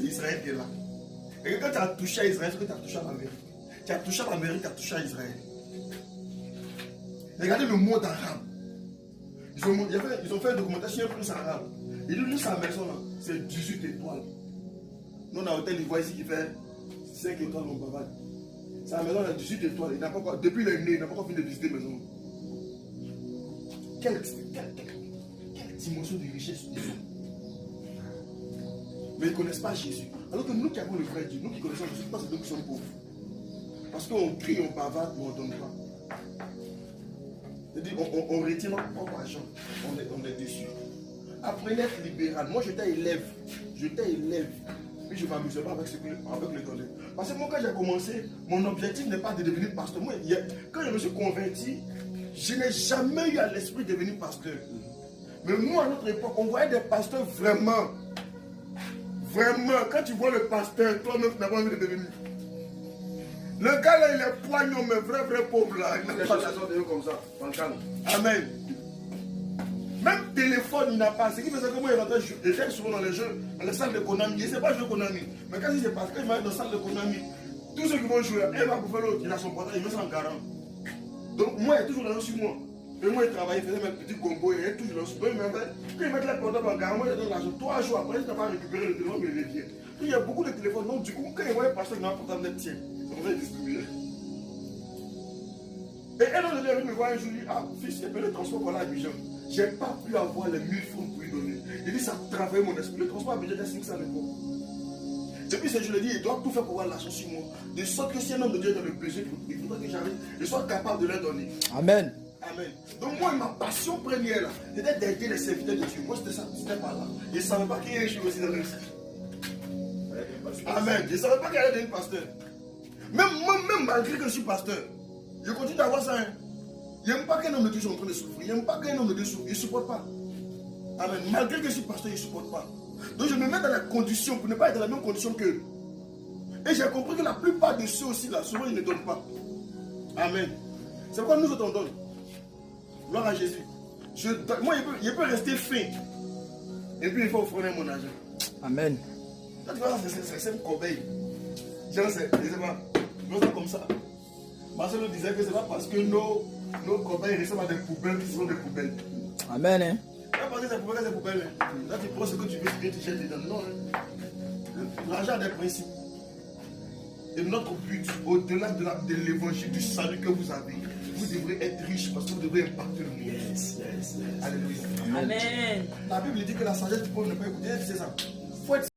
Israël qui est là. Et quand tu as touché à Israël, c'est que tu as touché à l'Amérique. Tu as touché à l'Amérique, tu as touché à Israël. Regardez le monde arabe. Ils ont fait un documentaire sur un prince arabe. Il dit, nous, sa maison là, c'est 18 étoiles. Nous, on a un hôtel Ivoire ici qui fait 5 étoiles au Bavard. Sa maison a 18 étoiles. Il n'a pas encore, depuis il est né, il n'a pas encore fini de visiter la maison. Quelle dimension de richesse ils ont. Mais ils ne connaissent pas Jésus. Alors que nous qui avons le vrai Dieu, nous qui connaissons Jésus, pourquoi c'est nous qui sommes pauvres? Parce qu'on crie, on bavarde, mais on ne donne pas. C'est-à-dire, on retient notre propre argent. On est déçu. Apprenez à être libéral. Moi, j'étais élève. Puis je ne m'amusais pas avec le donner. Parce que moi, quand j'ai commencé, mon objectif n'est pas de devenir pasteur. Moi, quand je me suis converti, je n'ai jamais eu à l'esprit de devenir pasteur. Mais nous, à notre époque, on voyait des pasteurs vraiment. Vraiment, quand tu vois le pasteur, toi-même, tu n'as pas envie de devenir. Le gars là, il est poignant, mais vrai pauvre là. Il n'a pas la sorte de comme ça. Amen. Même téléphone, il n'a pas. Ce qui faisait que moi, il était souvent dans les jeux, dans les salles de Konami. Il ne sait pas jouer Konami. Mais quand il se passe, quand il va être dans la salle de Konami, tous ceux qui vont jouer, il va bouffer l'autre, il a son portable, il met ça en garant. Donc moi, il est toujours là sur moi. Et moi, il travaillait, il faisait mes petits combos, il est toujours là sur moi. Quand il met la portable en garant, moi, il donne l'argent. 3 jours après, il n'a pas récupéré le téléphone, mais il revient. Il y a beaucoup de téléphones. Donc du coup, quand il voit un pasteur qui a un portable net, tiens, on va distribuer. Et un autre de me voit un jour, il dit, ah, fils, il peut le transport pour la Abidjan. Je n'ai pas pu avoir les 1000 francs pour lui donner. Il dit, ça travaille mon esprit. Le transport à Abidjan est 500 euros. Depuis ce jour, je lui ai dit, il doit tout faire pour avoir l'argent sur moi. De sorte que si un homme de Dieu est dans le besoin, il faudra que j'arrive, je sois capable de leur donner. Amen. Amen. Donc moi, ma passion première, là, c'était d'aider les serviteurs de Dieu. Moi, c'était ça, c'était pas là. Je ne savais pas qu'il y avait un jour aussi dans le Amen. Je ne savais pas qu'il y avait un pasteur. Même malgré que je suis pasteur, je continue d'avoir ça. Hein. Il n'aime pas qu'un homme de Dieu soit en train de souffrir. Il n'aime pas qu'un homme de Dieu souffre. Il ne supporte pas. Amen. Malgré que je suis pasteur, il ne supporte pas. Donc je me mets dans la condition pour ne pas être dans la même condition qu'eux. Et j'ai compris que la plupart de ceux aussi là, souvent ils ne donnent pas. Amen. C'est pourquoi nous autres on donne. Gloire à Jésus. Moi, il peut rester fin. Et puis il faut offrir mon argent. Amen. Là, tu vois, c'est une corbeille. Je ne sais pas. Nous sommes comme ça. Marcel nous disait que ce n'est pas parce que nos corbeilles ressemblent à des poubelles qui sont des poubelles. Amen. Hein? Pas parce que c'est des poubelles. Là, tu prends ce que tu veux, tu jettes dedans. Non. Hein. L'argent a des principes. Et notre but, au-delà de l'évangile du salut que vous avez, vous devrez être riche parce que vous devrez impacter le monde. Yes. Alléluia. Amen. La Bible dit que la sagesse du pauvre ne peut pas écouter. C'est ça.